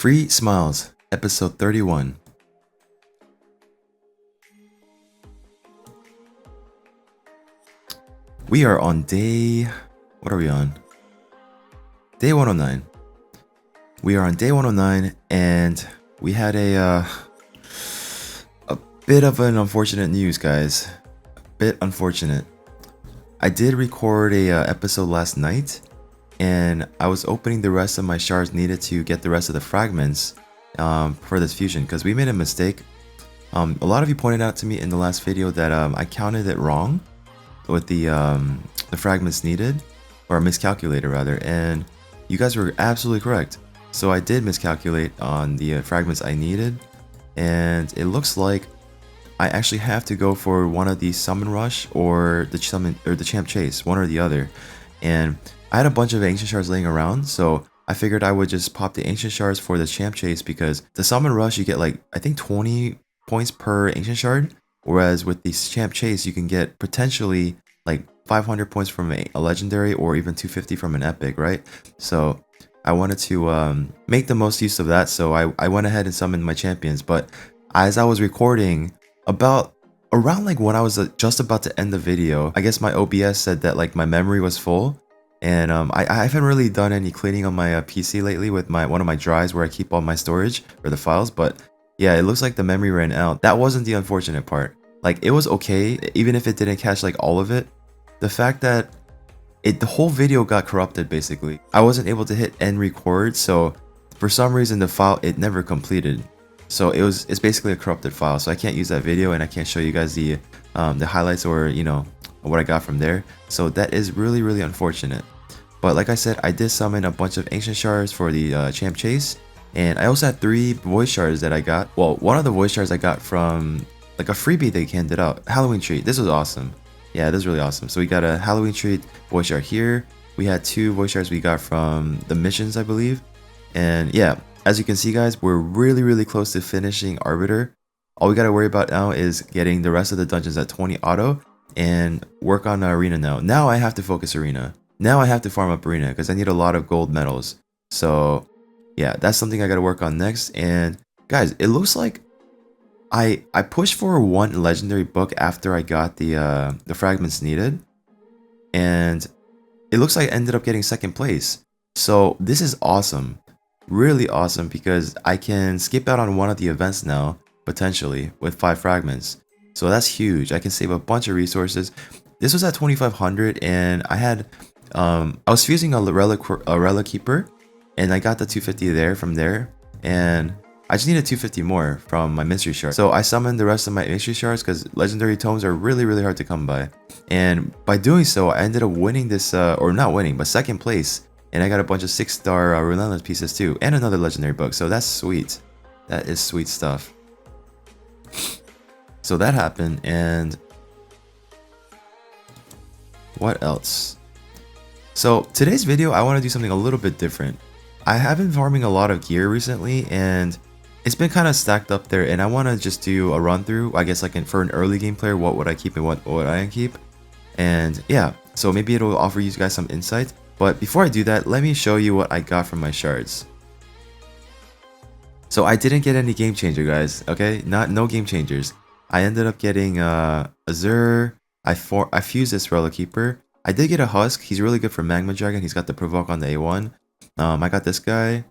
Free Smiles, episode 31. We are on day... What are we on? Day 109. We are on day 109, and we had a bit of an unfortunate news, guys. A bit unfortunate. I did record a episode last night, and I was opening the rest of my shards needed to get the rest of the fragments for this fusion, because we made a mistake. A lot of you pointed out to me in the last video that I counted it wrong with the fragments needed, or miscalculated rather, and you guys were absolutely correct. So I did miscalculate on the fragments I needed, and it looks like I actually have to go for one of the summon rush or the champ chase, one or the other. And I had a bunch of ancient shards laying around, so I figured I would just pop the ancient shards for the champ chase, because the summon rush you get like I think 20 points per ancient shard, whereas with the champ chase you can get potentially like 500 points from a legendary or even 250 from an epic, right? So I wanted to make the most use of that, so I went ahead and summoned my champions. But as I was recording, around like when I was just about to end the video, I guess my OBS said that like my memory was full, and I haven't really done any cleaning on my PC lately with one of my drives where I keep all my storage or the files. But yeah, it looks like the memory ran out. That wasn't the unfortunate part. Like, it was okay, even if it didn't catch like all of it. The fact that the whole video got corrupted basically. I wasn't able to hit end record, so for some reason the file, it never completed. So it's basically a corrupted file, so I can't use that video and I can't show you guys the highlights or, you know, what I got from there. So that is really unfortunate. But like I said, I did summon a bunch of ancient shards for the champ chase, and I also had 3 voice shards that I got. Well, one of the voice shards I got from like a freebie they handed out, Halloween treat. This was awesome. Yeah, this is really awesome. So we got a Halloween treat voice shard here. We had 2 voice shards we got from the missions, I believe. And yeah, as you can see, guys, we're really close to finishing Arbiter. All we got to worry about now is getting the rest of the dungeons at 20 auto and work on Arena now. Now I have to focus Arena. Now I have to farm up Arena because I need a lot of gold medals. So yeah, that's something I got to work on next. And guys, it looks like I pushed for 1 legendary book after I got the fragments needed, and it looks like I ended up getting 2nd place. So this is awesome, really awesome, because I can skip out on one of the events now potentially with 5 fragments. So that's huge. I can save a bunch of resources. This was at 2500, and I had I was fusing a relic keeper, and I got the 250 there from there, and I just needed 250 more from my mystery shard. So I summoned the rest of my mystery shards because legendary tomes are really hard to come by. And by doing so, I ended up winning this, or not winning, but 2nd place. And I got a bunch of 6-star Relentless pieces too, and another legendary book. So that's sweet. That is sweet stuff. So that happened, and what else? So today's video, I want to do something a little bit different. I have been farming a lot of gear recently, and it's been kind of stacked up there, and I want to just do a run through, I guess, like for an early game player, what would I keep and what would I keep. And yeah, so maybe it'll offer you guys some insight. But before I do that, let me show you what I got from my shards. So I didn't get any game changer, guys, okay? No game changers. I ended up getting Azure. I fused this Relic Keeper. I did get a Husk. He's really good for Magma Dragon. He's got the provoke on the A1. I got this guy.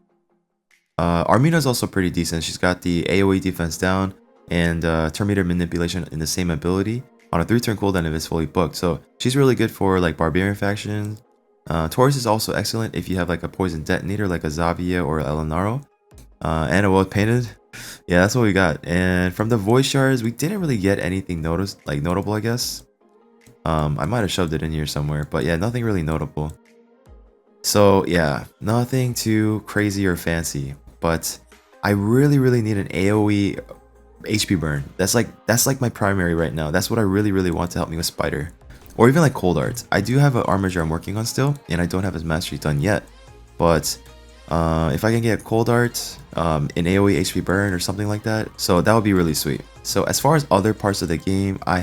Armina's also pretty decent. She's got the AoE defense down and turn meter manipulation in the same ability on a 3-turn cooldown if it's fully booked. So she's really good for like Barbarian factions. Taurus is also excellent if you have like a poison detonator like a Zavia or Elenaro. And a world painted. Yeah, that's what we got. And from the voice shards, we didn't really get anything notable, I guess. I might have shoved it in here somewhere, but yeah, nothing really notable. So yeah, nothing too crazy or fancy, but I really need an AoE HP burn. That's like my primary right now. That's what I really want to help me with Spider, or even like Cold Arts. I do have an Armature I'm working on still, and I don't have his mastery done yet. But if I can get Cold Art, an AoE HP burn or something like that, so that would be really sweet. So as far as other parts of the game, I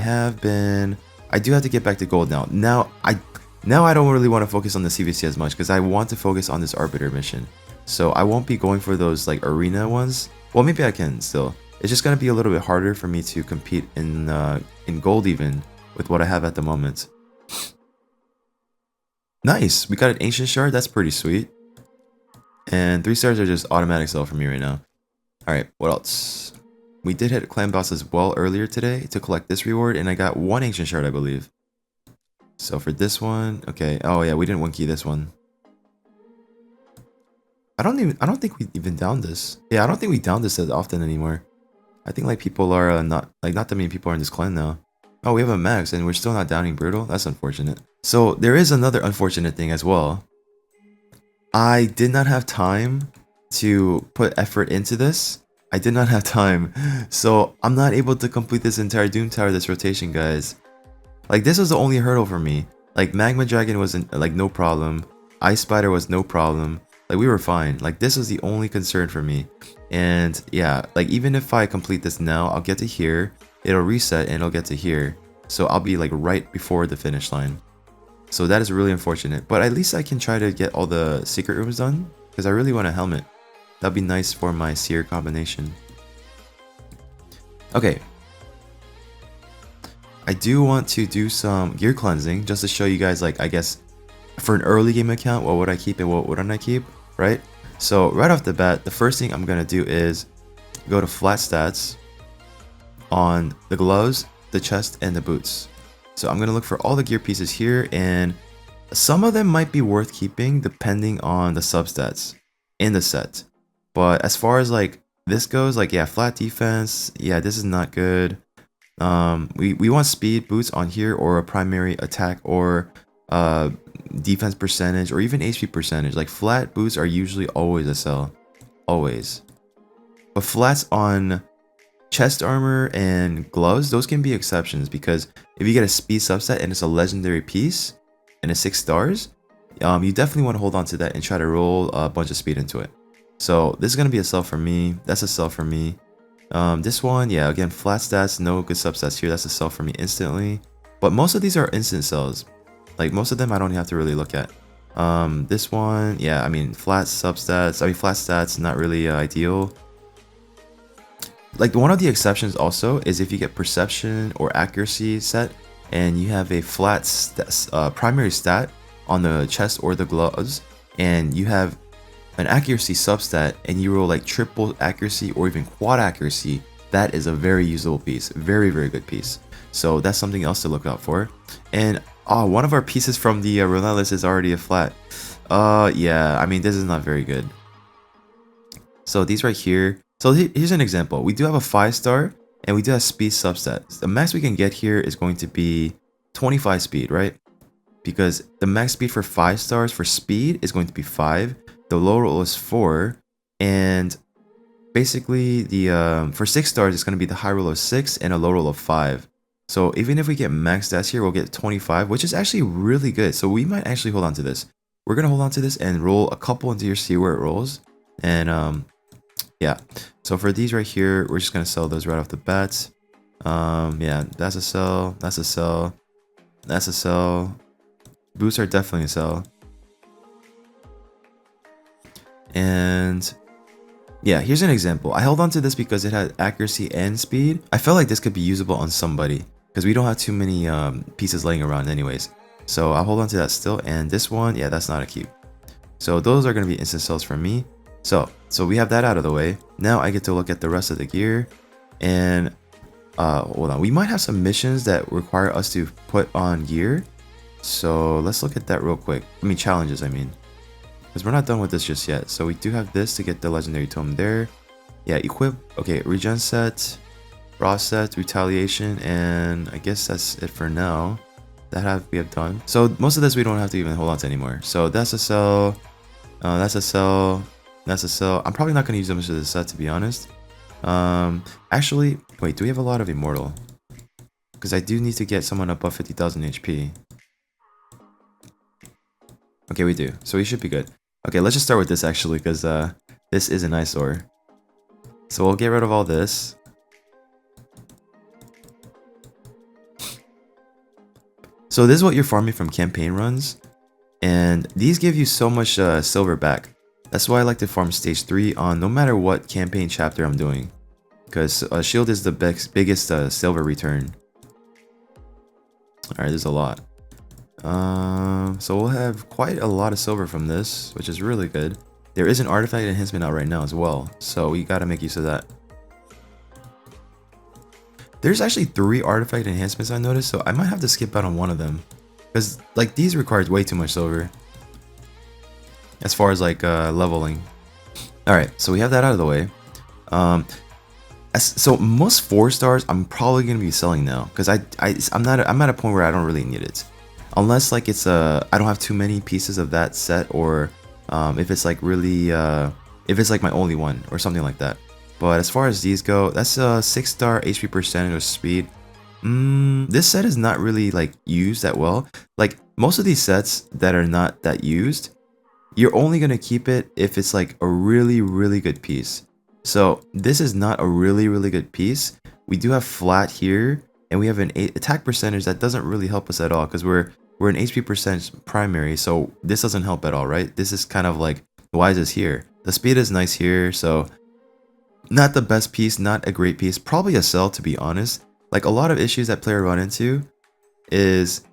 do have to get back to gold now. Now I don't really want to focus on the CVC as much because I want to focus on this Arbiter mission. So I won't be going for those like arena ones. Well, maybe I can still. It's just gonna be a little bit harder for me to compete in gold even with what I have at the moment. Nice, we got an ancient shard. That's pretty sweet. And 3 stars are just automatic sell for me right now. All right, what else? We did hit clan boss as well earlier today to collect this reward, and I got 1 ancient shard, I believe. So for this one, okay. Oh yeah, we didn't one key this one. I don't think we even downed this. Yeah, I don't think we downed this as often anymore. I think like people are not that many people are in this clan now. Oh, we have a max and we're still not downing brutal. That's unfortunate. So there is another unfortunate thing as well. I did not have time to put effort into this. I did not have time. So I'm not able to complete this entire Doom Tower this rotation, guys. Like this was the only hurdle for me. Like Magma Dragon wasn't like no problem. Ice Spider was no problem. Like we were fine. Like this was the only concern for me. And yeah, like even if I complete this now, I'll get to here. It'll reset and it'll get to here. So I'll be like right before the finish line. So that is really unfortunate. But at least I can try to get all the secret rooms done. Because I really want a helmet. That'd be nice for my seer combination. Okay. I do want to do some gear cleansing just to show you guys, like, I guess for an early game account, what would I keep and what wouldn't I keep, right? So right off the bat, the first thing I'm going to do is go to flat stats on the gloves, the chest, and the boots. So I'm going to look for all the gear pieces here, and some of them might be worth keeping depending on the substats in the set. But as far as like this goes, like yeah, flat defense, yeah, this is not good. We want speed boots on here, or a primary attack, or defense percentage, or even HP percentage. Like flat boots are usually always a sell, always. But flats on chest armor and gloves, those can be exceptions, because if you get a speed subset and it's a legendary piece and it's 6 stars, you definitely want to hold on to that and try to roll a bunch of speed into it. So this is gonna be a sell for me. That's a sell for me. This one, yeah, again, flat stats, no good substats here. That's a sell for me instantly. But most of these are instant sells. Like most of them I don't have to really look at. This one, yeah, I mean flat substats, flat stats, not really ideal. Like one of the exceptions also is if you get perception or accuracy set and you have a flat primary stat on the chest or the gloves, and you have an accuracy substat and you roll like triple accuracy or even quad accuracy, that is a very usable piece. Very, very good piece. So that's something else to look out for. And one of our pieces from the Relentless is already a flat. Yeah, I mean, this is not very good. So these right here. So here's an example. We do have a 5-star and we do have speed substat. The max we can get here is going to be 25 speed, right? Because the max speed for 5 stars for speed is going to be 5. The low roll is 4, and basically the for 6 stars it's going to be the high roll of 6 and a low roll of 5. So even if we get max stats here, we'll get 25, which is actually really good. So we might actually hold on to this. We're going to hold on to this and roll a couple into your, see where it rolls. And yeah, so for these right here, we're just going to sell those right off the bat. Yeah, that's a sell, that's a sell, that's a sell. Boots are definitely a sell. And yeah, here's an example. I held on to this because it had accuracy and speed. I felt like this could be usable on somebody because we don't have too many pieces laying around anyways. So I'll hold on to that still. And this one, yeah, that's not a keep. So those are going to be instant sells for me. So we have that out of the way. Now I get to look at the rest of the gear. And hold on, we might have some missions that require us to put on gear. So let's look at that real quick. I mean, challenges, I mean. Because we're not done with this just yet. So we do have this to get the legendary tome there. Yeah, equip. Okay, regen set, raw set, retaliation, and I guess that's it for now. We have done. So most of this we don't have to even hold on to anymore. So that's a sell. That's a sell. That's a sell. I'm probably not going to use much of this set, to be honest. Actually, wait, do we have a lot of immortal? Because I do need to get someone above 50,000 HP. Okay, we do. So we should be good. Okay, let's just start with this actually, because this is an eyesore. So we'll get rid of all this. So this is what you're farming from campaign runs. And these give you so much silver back. That's why I like to farm stage 3 on no matter what campaign chapter I'm doing. Because shield is the biggest silver return. Alright, there's a lot. So we'll have quite a lot of silver from this, which is really good. There is an artifact enhancement out right now as well, so we gotta make use of that. There's actually 3 artifact enhancements I noticed, so I might have to skip out on one of them. Because like these requires way too much silver. As far as like leveling. Alright, so we have that out of the way. So most 4 stars I'm probably gonna be selling now, because I'm at a point where I don't really need it, unless like it's I don't have too many pieces of that set, or if it's like really if it's like my only one or something like that. But as far as these go, that's a 6-star HP percentage with speed. This set is not really like used that well. Like most of these sets that are not that used, you're only gonna keep it if it's like a really good piece. So this is not a really good piece. We do have flat here, and we have an attack percentage that doesn't really help us at all, because we're an HP percentage primary, so this doesn't help at all, right? This is kind of like, why is this here? The speed is nice here, so not the best piece, not a great piece. Probably a sell, to be honest. Like a lot of issues that player run into is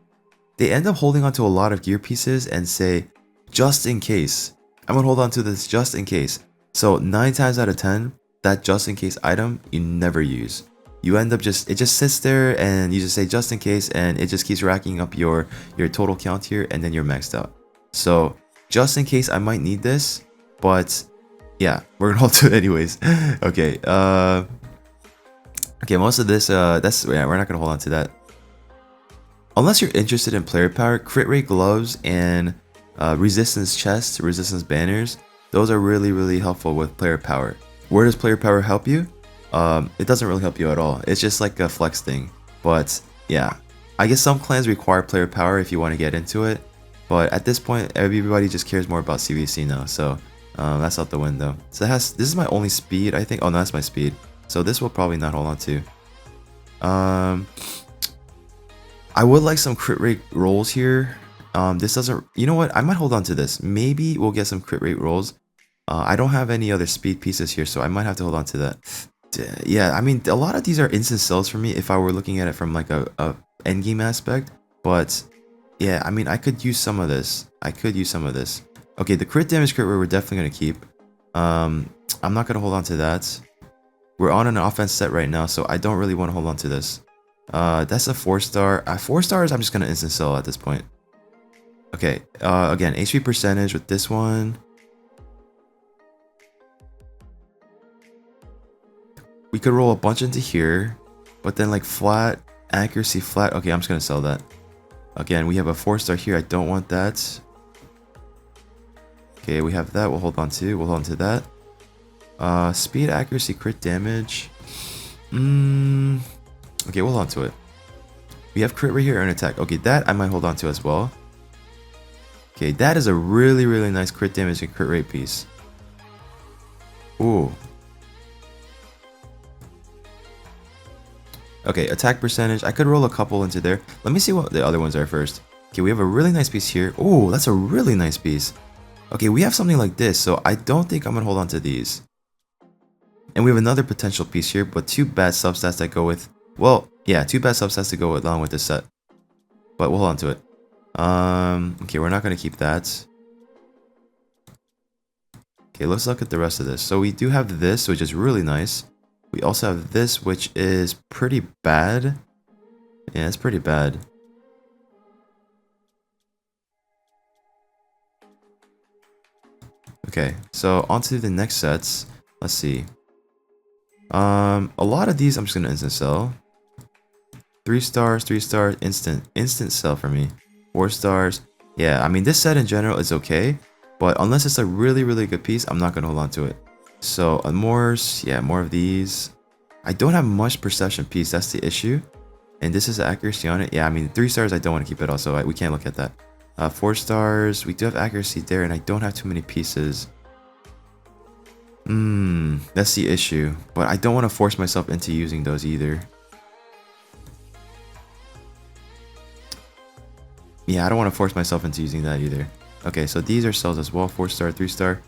they end up holding onto a lot of gear pieces and say, just in case, I'm gonna hold on to this just in case. So 9 times out of 10, that just in case item you never use. You end up it just sits there and you just say just in case, and it just keeps racking up your total count here, and then you're maxed out. So just in case I might need this, but yeah, we're gonna hold to it anyways. Okay, okay, most of this yeah, we're not gonna hold on to that. Unless you're interested in player power, crit rate gloves and resistance chests, resistance banners, those are really helpful with player power. Where does player power help you? It doesn't really help you at all. It's just like a flex thing. But yeah, I guess some clans require player power if you want to get into it. But at this point, everybody just cares more about CVC now. So that's out the window. So this is my only speed, I think. Oh no, that's my speed. So this will probably not hold on to. I would like some crit rate rolls here. This doesn't, you know what? I might hold on to this. Maybe we'll get some crit rate rolls. I don't have any other speed pieces here, so I might have to hold on to that. Yeah, I mean, a lot of these are instant sells for me if I were looking at it from like a endgame aspect. But yeah, I mean, I could use some of this. Okay, the crit damage crit rate we're definitely going to keep. I'm not going to hold on to that. We're on an offense set right now, so I don't really want to hold on to this. That's a 4-star. 4 stars, I'm just going to instant sell at this point. Okay, again, HP percentage with this one. We could roll a bunch into here, but then like flat, accuracy, flat. Okay, I'm just going to sell that. Again, we have a 4-star here. I don't want that. Okay, we have that. We'll hold on to that. Speed, accuracy, crit damage. Okay, we'll hold on to it. We have crit right here and attack. Okay, that I might hold on to as well. Okay, that is a really nice crit damage and crit rate piece. Ooh. Okay, attack percentage. I could roll a couple into there. Let me see what the other ones are first. Okay, we have a really nice piece here. Oh, that's a really nice piece. Okay, we have something like this, so I don't think I'm gonna hold on to these. And we have another potential piece here, but 2 bad substats that go with. Well, yeah, 2 bad substats to go along with this set. But we'll hold on to it. Okay, we're not gonna keep that. Okay, let's look at the rest of this. So we do have this, which is really nice. We also have this, which is pretty bad. Yeah, it's pretty bad. Okay, so on to the next sets. Let's see. A lot of these I'm just gonna instant sell. 3 stars, 3 stars, instant sell for me. 4 stars. Yeah, I mean, this set in general is okay, but unless it's a really good piece, I'm not gonna hold on to it. So yeah, more of these. I don't have much perception piece, that's the issue. And this is accuracy on it. Yeah, I mean, 3 stars I don't want to keep it also. We can't look at that. 4 stars, we do have accuracy there, and I don't have too many pieces. That's the issue. But I don't want to force myself into using those either. Yeah, I don't want to force myself into using that either. Okay, so these are cells as well. 4 star, 3 star.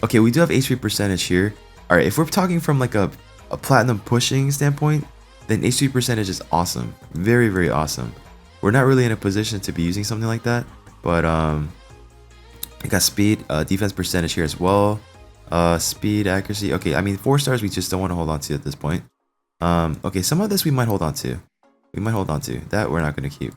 Okay, we do have HP percentage here. All right, if we're talking from like a platinum pushing standpoint, then HP percentage is awesome. Very, very awesome. We're not really in a position to be using something like that, but we got speed, defense percentage here as well. Speed, accuracy. Okay, I mean 4 stars we just don't want to hold on to at this point. Okay, some of this we might hold on to. We might hold on to. That we're not going to keep.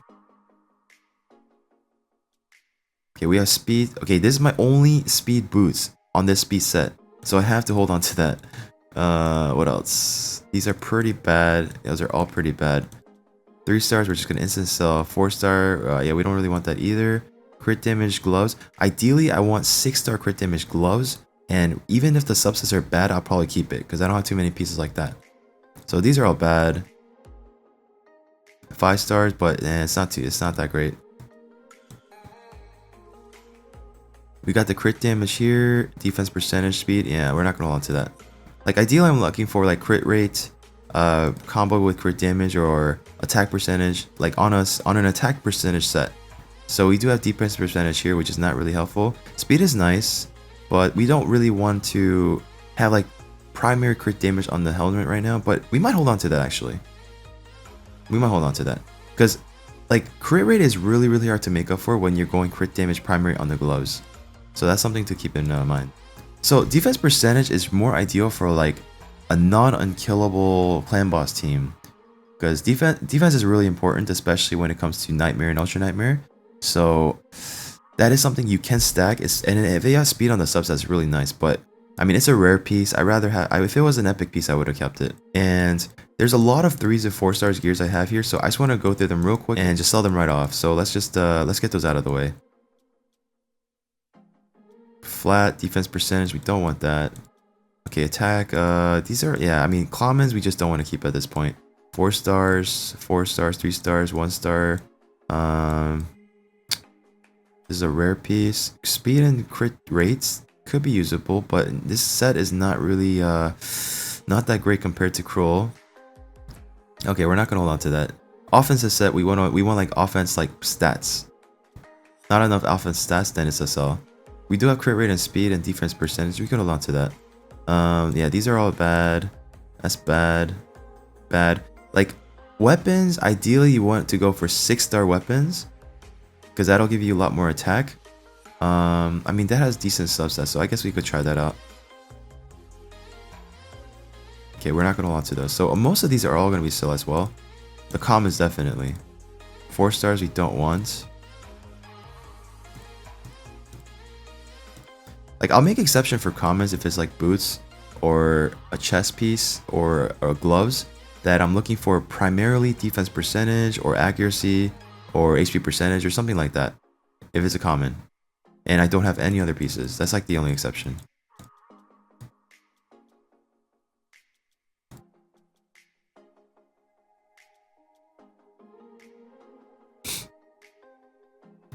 Okay, we have speed. Okay, this is my only speed boots on this speed set, so I have to hold on to that. What else? These are pretty bad. Those are all pretty bad. 3 stars, we're just gonna instant sell. 4 star, yeah, we don't really want that either. Crit damage gloves. Ideally, I want 6 star crit damage gloves, and even if the subsets are bad, I'll probably keep it because I don't have too many pieces like that. So these are all bad. 5 stars, but it's not that great. We got the crit damage here, defense percentage, speed. Yeah, we're not gonna hold on to that. Like ideally, I'm looking for like crit rate, combo with crit damage or attack percentage, like on an attack percentage set. So we do have defense percentage here, which is not really helpful. Speed is nice, but we don't really want to have like primary crit damage on the helmet right now. But we might hold on to that actually. We might hold on to that because like crit rate is really, really hard to make up for when you're going crit damage primary on the gloves. So that's something to keep in mind. So defense percentage is more ideal for like a non-unkillable clan boss team, because defense is really important, especially when it comes to Nightmare and Ultra Nightmare. So that is something you can stack. And if they have speed on the subs, that's really nice. But I mean, it's a rare piece. I rather have. If it was an epic piece, I would have kept it. And there's a lot of 3s and 4 stars gears I have here, so I just want to go through them real quick and just sell them right off. So let's just let's get those out of the way. Flat defense percentage, we don't want that. Okay, attack, these are, yeah, I mean commons we just don't want to keep at this point. 4 stars, 4 stars, 3 stars, 1 star. This is a rare piece. Speed and crit rates could be usable, but this set is not really not that great compared to Cruel. Okay, we're not gonna hold on to that. Offensive set, we want like offense like stats. Not enough offense stats, then it's a sell. We do have crit rate and speed and defense percentage. We can hold on to that. Yeah, these are all bad. That's bad. Bad. Like, weapons, ideally you want to go for 6 star weapons, because that'll give you a lot more attack. I mean, that has decent subsets, so I guess we could try that out. Okay, we're not going to hold on to those. So most of these are all going to be still as well. The commons, definitely. 4 stars we don't want. Like, I'll make exception for commons if it's like boots or a chest piece or gloves that I'm looking for primarily defense percentage or accuracy or HP percentage or something like that. If it's a common and I don't have any other pieces, that's like the only exception.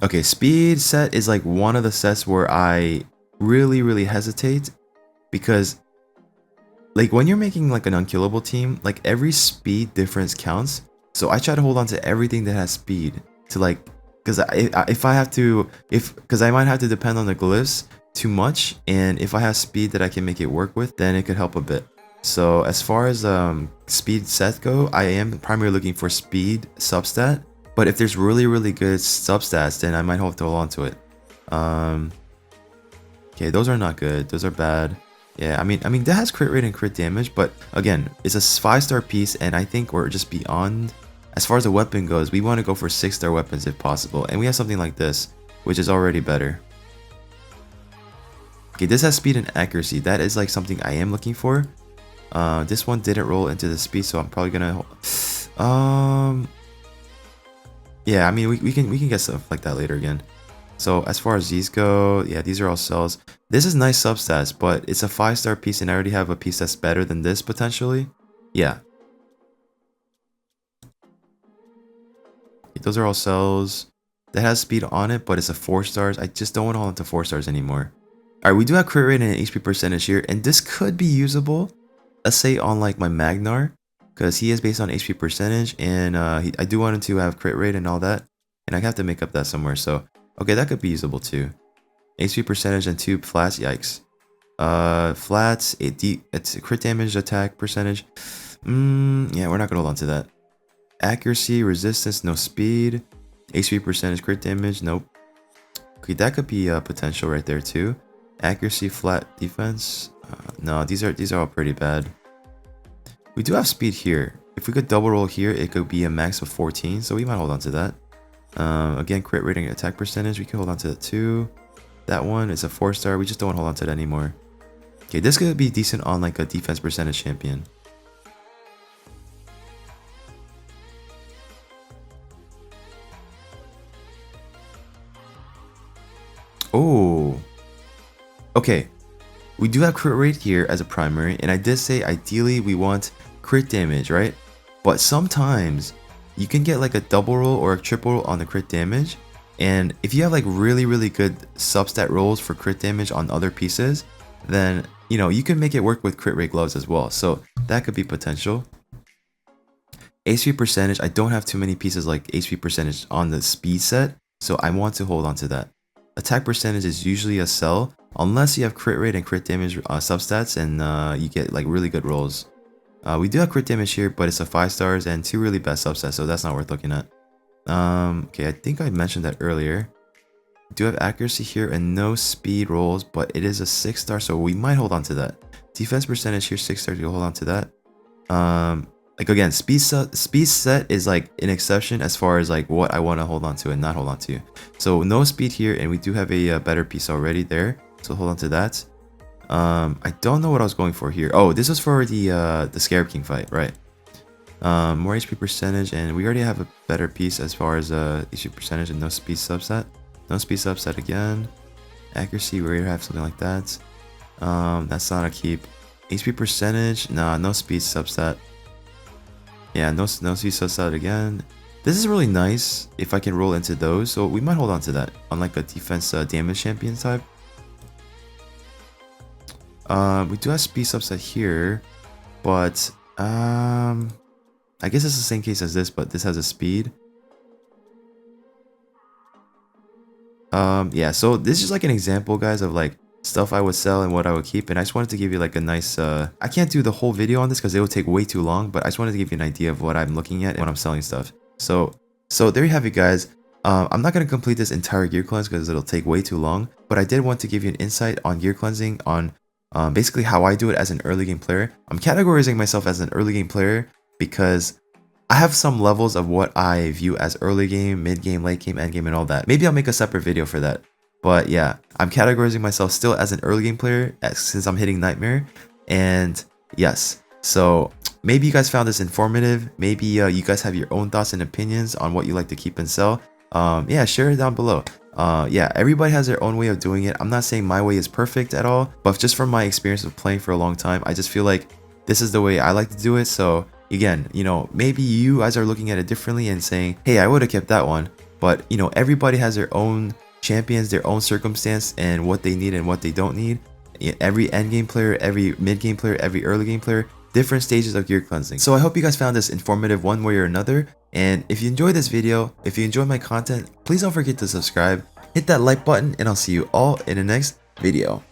Okay, speed set is like one of the sets where I really hesitate, because like when you're making like an unkillable team, like every speed difference counts. So I try to hold on to everything that has speed to like, because if I have to, because I might have to depend on the glyphs too much, and if I have speed that I can make it work with, then it could help a bit. So as far as speed sets go, I am primarily looking for speed substat, but if there's really good substats, then I might have to hold on to it. Okay, those are not good. Those are bad. Yeah, I mean that has crit rate and crit damage, but again, it's a 5-star piece, and I think we're just beyond. As far as the weapon goes, we want to go for 6-star weapons if possible, and we have something like this, which is already better. Okay, this has speed and accuracy. That is like something I am looking for. This one didn't roll into the speed, so I'm probably gonna. Yeah, I mean we can get stuff like that later again. So as far as these go, yeah, these are all cells. This is nice substats, but it's a 5-star piece, and I already have a piece that's better than this potentially. Yeah. Those are all cells. That has speed on it, but it's a 4 stars. I just don't want to hold on to 4 stars anymore. Alright, we do have crit rate and HP percentage here, and this could be usable, let's say on like my Magnar, because he is based on HP percentage, and I do want him to have crit rate and all that, and I have to make up that somewhere, so okay, that could be usable too. HP percentage and 2 flats, yikes. Flats, it's a crit damage, attack percentage. Yeah, we're not gonna hold on to that. Accuracy, resistance, no speed. HP percentage, crit damage, nope. Okay, that could be a potential right there too. Accuracy, flat defense. No, these are all pretty bad. We do have speed here. If we could double roll here, it could be a max of 14, so we might hold on to that. Again, crit rating, attack percentage, we can hold on to that too. That one is a 4-star. We just don't hold on to that anymore. Okay, this could be decent on like a defense percentage champion. Oh, okay. We do have crit rate here as a primary, and I did say ideally we want crit damage, right? But sometimes you can get like a double roll or a triple roll on the crit damage, and if you have like really good substat rolls for crit damage on other pieces, then you know you can make it work with crit rate gloves as well. So that could be potential. HP percentage, I don't have too many pieces like HP percentage on the speed set, so I want to hold on to that. Attack percentage is usually a sell unless you have crit rate and crit damage substats, and you get like really good rolls. We do have crit damage here, but it's a 5 stars and 2 really bad subsets, so that's not worth looking at. Okay, I think I mentioned that earlier. We do have accuracy here and no speed rolls, but it is a 6-star, so we might hold on to that. Defense percentage here, 6 stars, you'll hold on to that. Like again, speed set is like an exception as far as like what I want to hold on to and not hold on to. So no speed here, and we do have a better piece already there, so hold on to that. I don't know what I was going for here. Oh, this was for the Scarab King fight, right? More HP percentage, and we already have a better piece as far as HP percentage and no speed subset. No speed subset again. Accuracy, we already have something like that. That's not a keep. HP percentage, nah, no speed subset. Yeah, no speed subset again. This is really nice if I can roll into those, so we might hold on to that on like a defense damage champion type. We do have speed subset here, but I guess it's the same case as this, but this has a speed. Yeah, so this is like an example, guys, of like stuff I would sell and what I would keep, and I just wanted to give you like a nice I can't do the whole video on this because it would take way too long, but I just wanted to give you an idea of what I'm looking at when I'm selling stuff. So there you have it, guys. I'm not going to complete this entire gear cleanse because it'll take way too long, but I did want to give you an insight on gear cleansing, on basically how I do it as an early game player. I'm categorizing myself as an early game player because I have some levels of what I view as early game, mid game, late game, end game, and all that. Maybe I'll make a separate video for that. But yeah, I'm categorizing myself still as an early game player since I'm hitting Nightmare. And yes, so maybe you guys found this informative. Maybe you guys have your own thoughts and opinions on what you like to keep and sell. Yeah, share it down below. Yeah, everybody has their own way of doing it. I'm not saying my way is perfect at all, but just from my experience of playing for a long time, I just feel like this is the way I like to do it. So again, you know, maybe you guys are looking at it differently and saying, hey, I would have kept that one. But you know, everybody has their own champions, their own circumstance, and what they need and what they don't need. Every end game player, every mid game player, every early game player, different stages of gear cleansing. So I hope you guys found this informative one way or another. And if you enjoyed this video, if you enjoyed my content, please don't forget to subscribe, hit that like button, and I'll see you all in the next video.